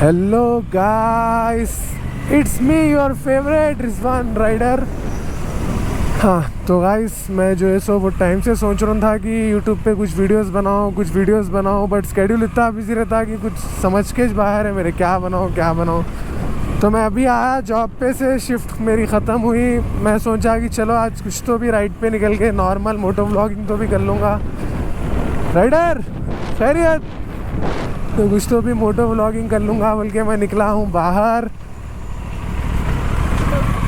Hello guys, it's me your favourite Rizwan Rider. हाँ तो guys, मैं जो है सो वो टाइम से सोच रहा था कि यूट्यूब पे कुछ वीडियोस बनाऊँ बट स्केड्यूल इतना बिजी रहता है कि कुछ समझ के बाहर है मेरे, क्या बनाऊँ। तो मैं अभी आया जॉब पे से, शिफ्ट मेरी ख़त्म हुई। मैं सोचा कि चलो आज कुछ तो भी राइड पे निकल के नॉर्मल मोटो व्लॉगिंग तो भी कर लूँगा। राइडर खैरियत, तो कुछ तो भी मोटो व्लॉगिंग कर लूँगा बोल के मैं निकला हूँ बाहर।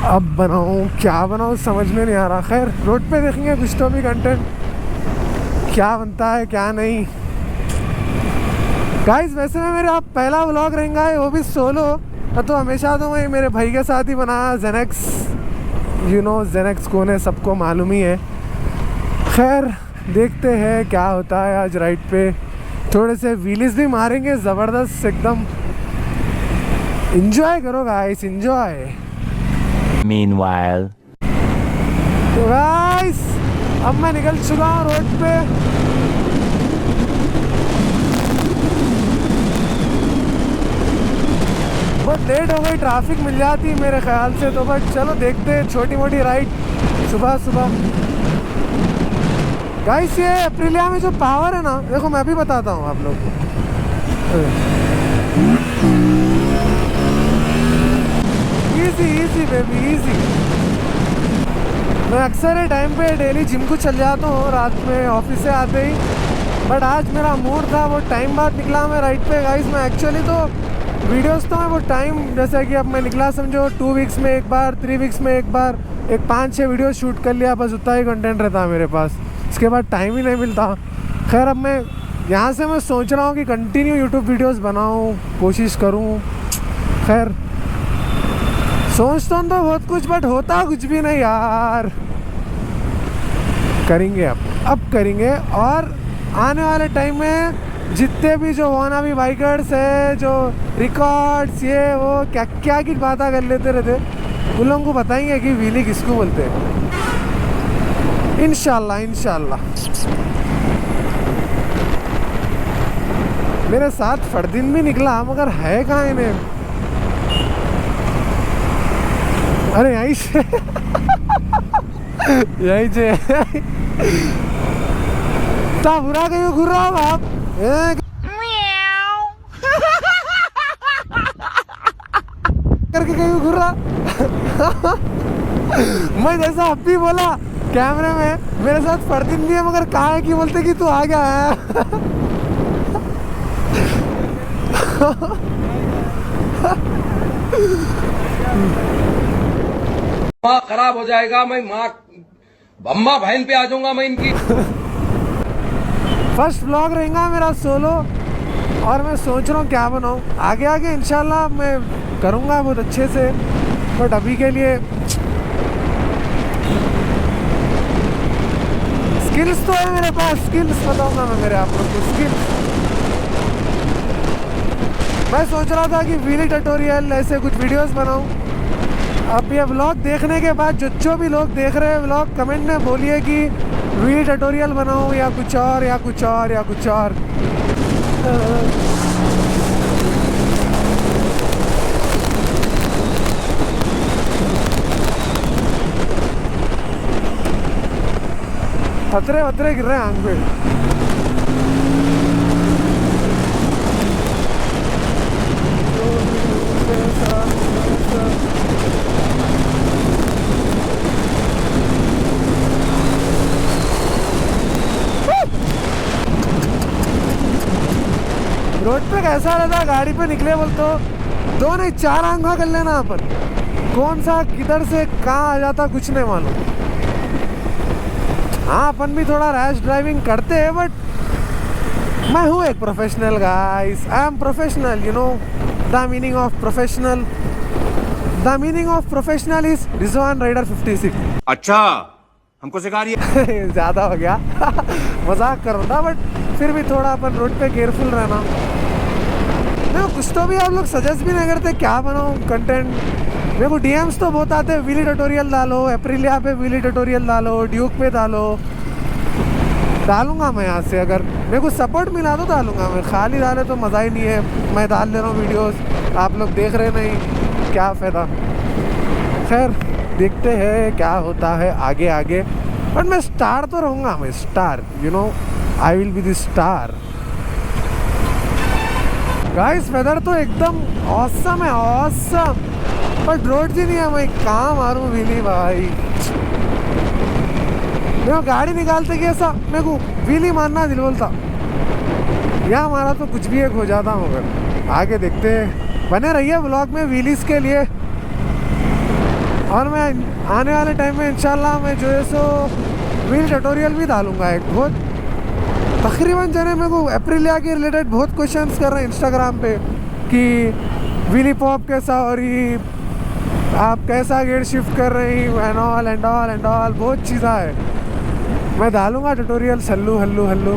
अब बनाऊँ क्या बनाऊँ समझ में नहीं आ रहा। खैर रोड पे देखेंगे कुछ तो भी कंटेंट क्या बनता है क्या नहीं। गाइस वैसे में मेरा पहला व्लॉग रहेगा वो भी सोलो, तो हमेशा तो मैं मेरे भाई के साथ ही बनाया। जेनेक्स, यू नो जेनेक्स कौन है, सबको मालूम ही है। खैर देखते हैं क्या होता है। आज राइड पे थोड़े से व्हील्स भी मारेंगे ज़बरदस्त एकदम। एंजॉय करो गाइस, एंजॉय। Meanwhile, तो गाइस अब मैं निकल चुका हूँ रोड पे। बहुत लेट हो गई, ट्रैफिक मिल जाती मेरे ख्याल से तो, बट चलो देखते हैं छोटी मोटी राइड सुबह। गाइस ये अप्रिलिया में जो पावर है ना, देखो मैं भी बताता हूँ आप लोग को। Easy baby easy. मैं अक्सर ये टाइम पे डेली जिम को चल जाता हूँ रात में ऑफिस से आते ही, बट आज मेरा मूड था, वो टाइम बाद निकला मैं राइड पे। गाइस मैं एक्चुअली तो वीडियोस तो मैं वो टाइम, जैसे कि अब मैं निकला समझो 2 वीक्स में एक बार, 3 वीक्स में एक बार, एक 5-6 वीडियो शूट कर लिया, बस उतना ही कंटेंट रहता है मेरे पास। इसके बाद टाइम ही नहीं मिलता। खैर अब मैं यहाँ से मैं सोच रहा हूँ कि कंटिन्यू यूट्यूब वीडियोस बनाऊँ, कोशिश करूँ। खैर सोचता हूँ तो बहुत कुछ, बट होता कुछ भी नहीं यार। करेंगे अब करेंगे। और आने वाले टाइम में जितने भी जो वाना भी बाइकर्स है, जो रिकॉर्ड्स ये वो क्या क्या की बातें कर लेते रहते, उन लोगों को बताएंगे कि व्हीली किसको बोलते हैं। इंशाल्लाह। मेरे साथ फरदीन भी निकला, मगर है कहाँ इन्हें। अरे यहीं से यहीं से ता बुरा कहीं घूर रहा हूँ आप करके कहीं घूर रहा। मैं जैसा अब भी बोला कैमरे में, मेरे साथ फरदीन भी है, मगर कहाँ है कि बोलते कि तू आ गया है। माँ खराब हो जाएगा, मैं माँ अम्मा बहन पे आ जाऊंगा मैं इनकी। फर्स्ट व्लॉग रहेगा मेरा सोलो, और मैं सोच रहा हूँ क्या बनाऊँ। आगे इंशाल्लाह मैं करूँगा बहुत अच्छे से, बट अभी के लिए स्किल्स तो है मेरे पास। स्किल्स बताऊँगा मैं मेरे आप लोग को स्किल्स। मैं सोच रहा था कि व्हीली ट्यूटोरियल ऐसे कुछ वीडियोस बनाऊँ। अब ये व्लॉग देखने के बाद जो भी लोग देख रहे हैं व्लॉग, कमेंट में बोलिए कि व्हीली ट्यूटोरियल बनाऊँ या कुछ और। पत्थरे गिर रहे हैं आंख पे। रोड पे कैसा रहता, गाड़ी पे निकले बोल तो 2 नहीं 4 आंखा कर लेना अपन, कौन सा किधर से कहाँ आ जाता कुछ नहीं मालूम। हाँ अपन भी थोड़ा रैश ड्राइविंग करते हैं, बट मैं हूँ एक professional guys. I am professional, you know the meaning of professional. The meaning of professional is Rizwan Rider 56। अच्छा हमको सिखा रही है। ज़्यादा हो गया। मजाक कर रहा था, बट फिर भी थोड़ा अपन रोड पे केयरफुल रहना। नहीं कुछ तो भी आप लोग सजेस्ट भी नहीं करते क्या बनाऊँ कंटेंट। मेरे को डीएम्स तो बहुत आते हैं, व्हीली ट्यूटोरियल डालो, अप्रिलिया पे व्हीली ट्यूटोरियल डालो, ड्यूक पे डालूंगा मैं यहाँ से। अगर मेरे को सपोर्ट मिला तो डालूंगा मैं, खाली डाले तो मज़ा ही नहीं है। मैं डाल ले रहा हूँ वीडियोस, आप लोग देख रहे नहीं, क्या फ़ायदा। खैर देखते हैं क्या होता है आगे आगे। बट मैं स्टार तो रहूँगा, मैं star, you know, I will be the star. Guys weather तो एकदम ऑसम है, ऑसम। बट रोड ही नहीं है, मैं कहाँ मारूँ व्हीली भाई। मैं गाड़ी निकालते कैसा मेरे को व्हीली मारना दिल बोलता, यहाँ मारा तो कुछ भी एक हो जाता हूँ। मगर आगे देखते हैं, बने रहिए व्लॉग में व्हीलीज के लिए। और मैं आने वाले टाइम में इंशाल्लाह मैं जो है सो व्हील ट्यूटोरियल भी डालूँगा एक। बहुत तकरीबन जने मेरे को एप्रिलिया के रिलेटेड बहुत क्वेश्चंस कर रहे हैं इंस्टाग्राम पे कि व्हीली पॉप कैसा हो रही, आप कैसा गेयर शिफ्ट कर रही, and all and all and all, बहुत चीज़ें है। मैं डालूँगा ट्यूटोरियल हल्लू हल्लू हल्लू।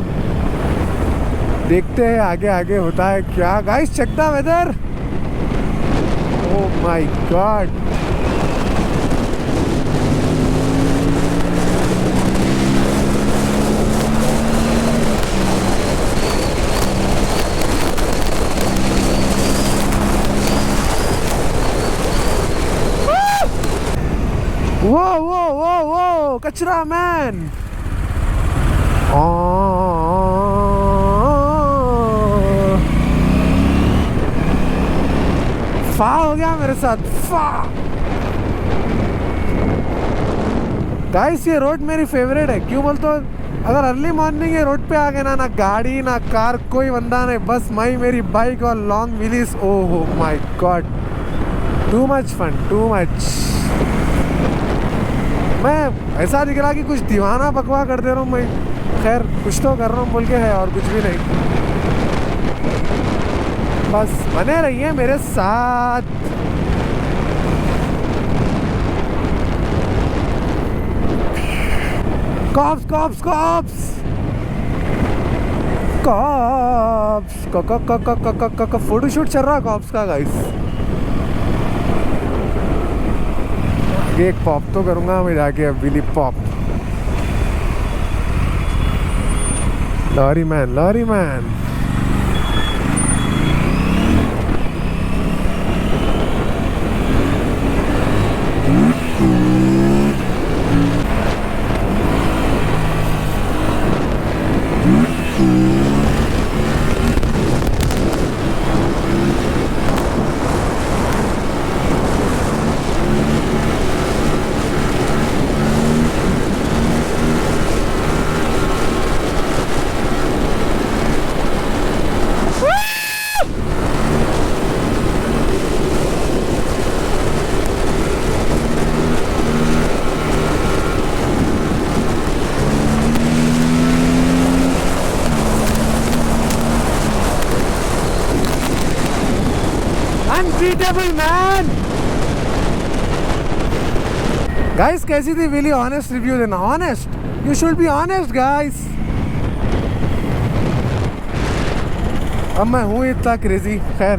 देखते हैं आगे आगे होता है क्या। Guys check the weather, oh my god. वो वो वो वो कचरा मैन। फा हो गया मेरे साथ, फा। गाइस ये रोड मेरी फेवरेट है, क्यों बोलते हो? अगर अर्ली मॉर्निंग ये रोड पे आ गए ना गाड़ी ना कार कोई बंदा नहीं, बस मैं मेरी बाइक और long wheelies. Oh my god, too much fun, too much. मैं ऐसा दिख रहा कि कुछ दीवाना बकवा कर दे रहा हूँ मैं। खैर कुछ तो कर रहा हूँ बोल के है, और कुछ भी नहीं। बस बने रहिए मेरे साथ। Cops cops cops cops, photoshoot चल रहा है कॉप्स का गाइस। एक पॉप तो करूँगा मैं जाके, अब wheelie pop. Lorry man, lorry man. Unbeatable man. Guys कैसी थी व्हीली? ऑनेस्ट रिव्यू देना, honest. You should be honest guys. अब मैं हूँ इतना क्रेजी। खैर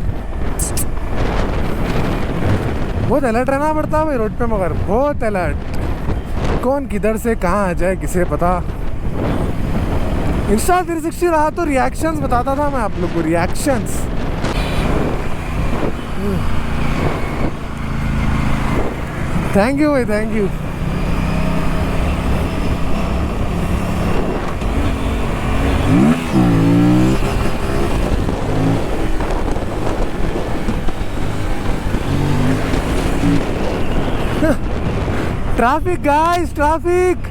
बहुत अलर्ट रहना पड़ता है भाई रोड पे, मगर बहुत अलर्ट। कौन किधर से कहाँ आ जाए किसे पता। इंस्टा 360 रहा तो रिएक्शंस बताता था मैं आप लोग को, रिएक्शंस। थैंक यू भाई, thank you. Traffic guys, traffic.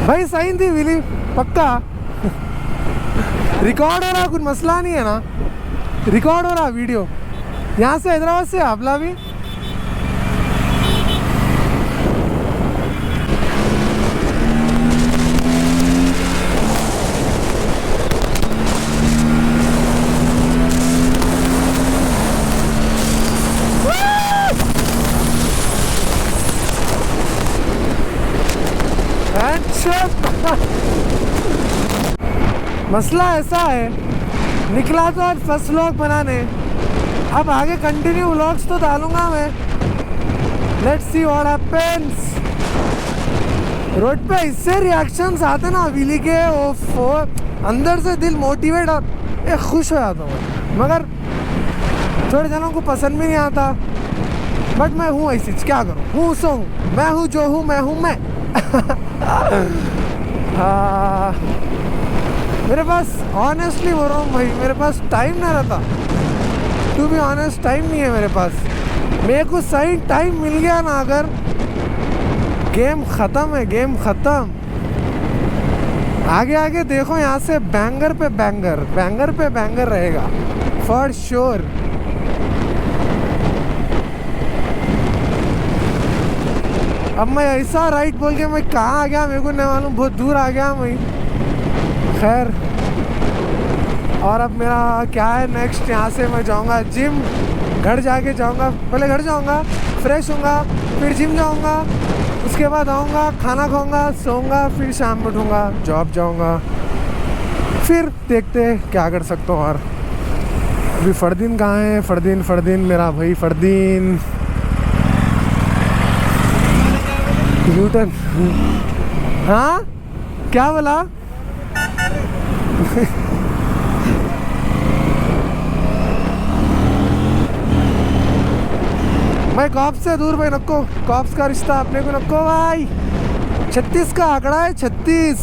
भाई सही थी व्हीली पक्का। रिकॉर्ड हो रहा, कुछ मसला नहीं है ना? रिकॉर्ड हो रहा वीडियो यहाँ से, हैदराबाद से हावड़ा भी। मसला ऐसा है, निकला तो आज फर्स्ट व्लॉग बनाने, अब आगे कंटिन्यू व्लॉग्स तो डालूंगा मैं। Let's see what happens. Road पे इससे रिएक्शंस आते ना विली के, ओफो, अंदर से दिल मोटिवेट और खुश हो जाता हूँ। मगर थोड़े जनों को पसंद भी नहीं आता, बट मैं हूँ ऐसी, क्या करूँ, हूँ सो हूँ, मैं हूँ जो हूँ, मैं हूँ मैं। हाँ, मेरे पास ऑनेस्टली बोल रहा हूँ भाई, मेरे पास टाइम नहीं रहता, टू बी ऑनेस्ट टाइम नहीं है मेरे पास। मेरे को सही टाइम मिल गया ना अगर, गेम ख़त्म है, गेम ख़त्म। आगे आगे देखो, यहाँ से बैंगर पे बैंगर, बैंगर पे बैंगर रहेगा फॉर श्योर। अब मैं ऐसा राइट बोल के मैं कहाँ आ गया मेरे को नहीं मालूम, बहुत दूर आ गया मैं। खैर, और अब मेरा क्या है नेक्स्ट, यहाँ से मैं जाऊँगा जिम, घर जाके जाऊँगा, पहले घर जाऊँगा, फ्रेश होऊंगा, फिर जिम जाऊँगा, उसके बाद आऊँगा, खाना खाऊँगा, सोऊंगा, फिर शाम में उठूँगा, जॉब जाऊँगा, फिर देखते हैं क्या कर सकता हूँ। और अभी फरदीन कहाँ है, फरदीन मेरा भाई फरदीन। न्यूटन, हाँ क्या बोला? मैं कॉप्स से दूर भाई, नको कॉप्स का रिश्ता अपने को नको भाई। 36 का आंकड़ा है, 36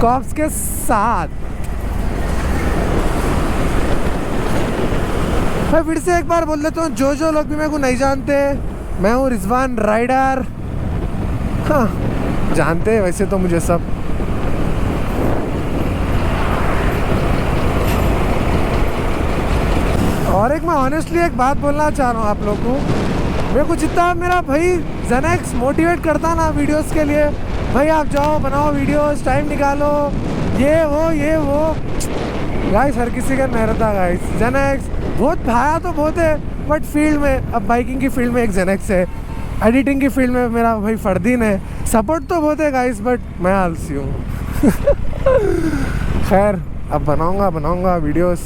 कॉप्स के साथ। मैं फिर से एक बार बोल देता हूँ, जो लोग भी मेरे को नहीं जानते, मैं हूँ रिजवान राइडर। हाँ, जानते हैं वैसे तो मुझे सब। और एक मैं ऑनेस्टली एक बात बोलना चाह रहा हूँ आप लोग को, मेरे को जितना मेरा भाई जेनेक्स मोटिवेट करता ना वीडियोस के लिए, भाई आप जाओ बनाओ वीडियोस, टाइम निकालो, ये वो गाइस, हर किसी का नहीं रहता गाइस। जेनेक्स बहुत भाया तो बहुत है, बट फील्ड में, अब बाइकिंग की फील्ड में एक जेनेक्स है, एडिटिंग की फील्ड में मेरा भाई फरदीन है, सपोर्ट तो बहुत है गाइस, बट मैं आलसी हूँ। खैर, अब बनाऊंगा वीडियोस,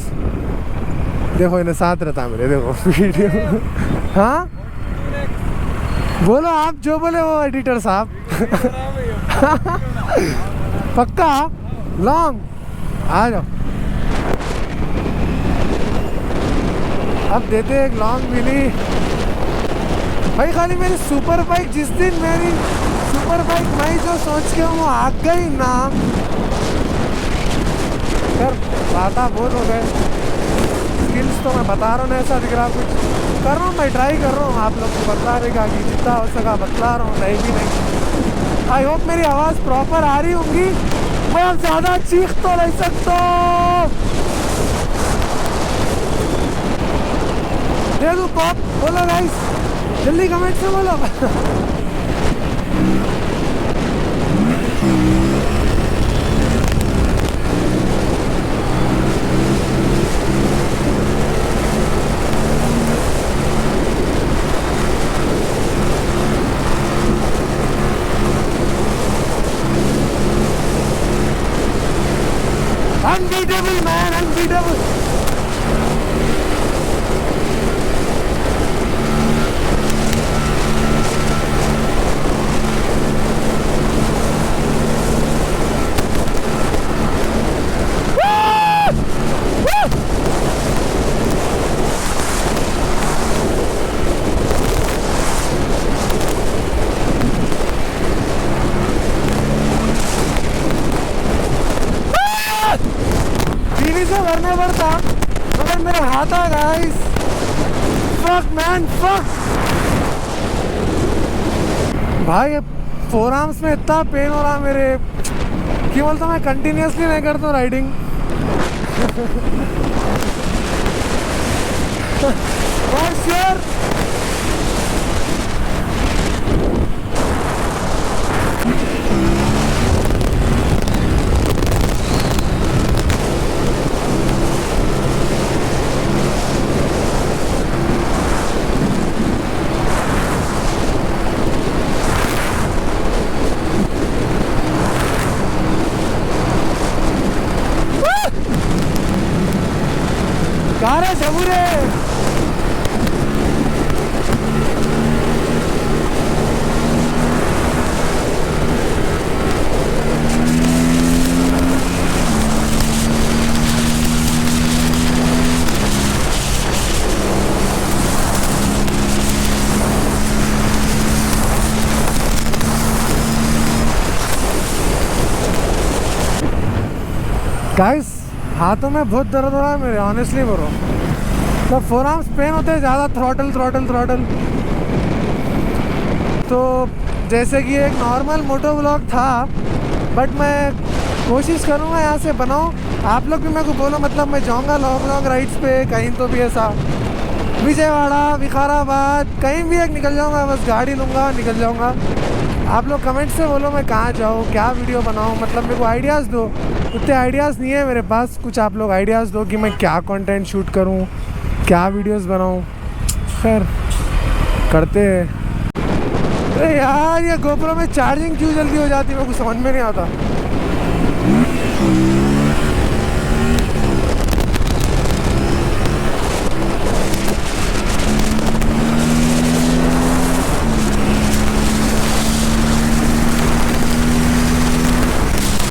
देखो इन्हें साथ रहता मेरे, देखो वीडियो। हाँ बोलो, आप जो बोले वो एडिटर साहब। पक्का लॉन्ग आ जाओ, अब देते एक लॉन्ग मिली भाई। खाली मेरी सुपर बाइक, जिस दिन मेरी सुपर बाइक मैं जो सोच के वो आ गई ना, यार बाता बहुत हो गए। स्किल्स तो मैं बता रहा हूँ, ऐसा दिख रहा कुछ कर रहा हूँ, मैं ट्राई कर रहा हूँ आप लोग को बता रहेगा कि जितना हो सका बतला रहा हूँ, नहीं भी नहीं। आई होप मेरी आवाज़ प्रॉपर आ रही होंगी, मैं अब ज़्यादा चीख तो नहीं सकता। दे दूँ पॉप, बोलो गाइस, जल्दी कमेंट से बोलो। Unbeatable man, unbeatable. से भरना पड़ता मगर मेरा हाथ आ गाइस, फक मैन फक भाई। फोर आर्म्स में इतना पेन हो रहा मेरे, कि बोलता मैं कंटिन्यूसली नहीं करता हूँ राइडिंग। फॉर श्योर गाइस हाथों में बहुत दर्द हो रहा है मेरे, ऑनेस्टली बोल रहा हूँ। तो फोर आर्म्स पेन होते हैं ज़्यादा, थ्रॉटल। तो जैसे कि एक नॉर्मल मोटो व्लॉग था, बट मैं कोशिश करूँगा यहाँ से बनाऊँ। आप लोग भी मेरे को बोलो, मतलब मैं जाऊँगा लॉन्ग राइड्स पे कहीं, तो भी ऐसा विजयवाड़ा, विकाराबाद, कहीं भी एक निकल जाऊँगा, बस गाड़ी लूँगा निकल जाऊँगा। आप लोग कमेंट से बोलो मैं कहाँ जाऊँ, क्या वीडियो बनाऊँ, मतलब मेरे को आइडियाज़ दो। उतने आइडियाज़ नहीं है मेरे पास, कुछ आप लोग आइडियाज़ दो कि मैं क्या कंटेंट शूट करूँ, क्या वीडियोस बनाऊँ। खैर करते हैं। अरे यार ये गोप्रो में चार्जिंग क्यों जल्दी हो जाती है, मेरे को समझ में नहीं आता।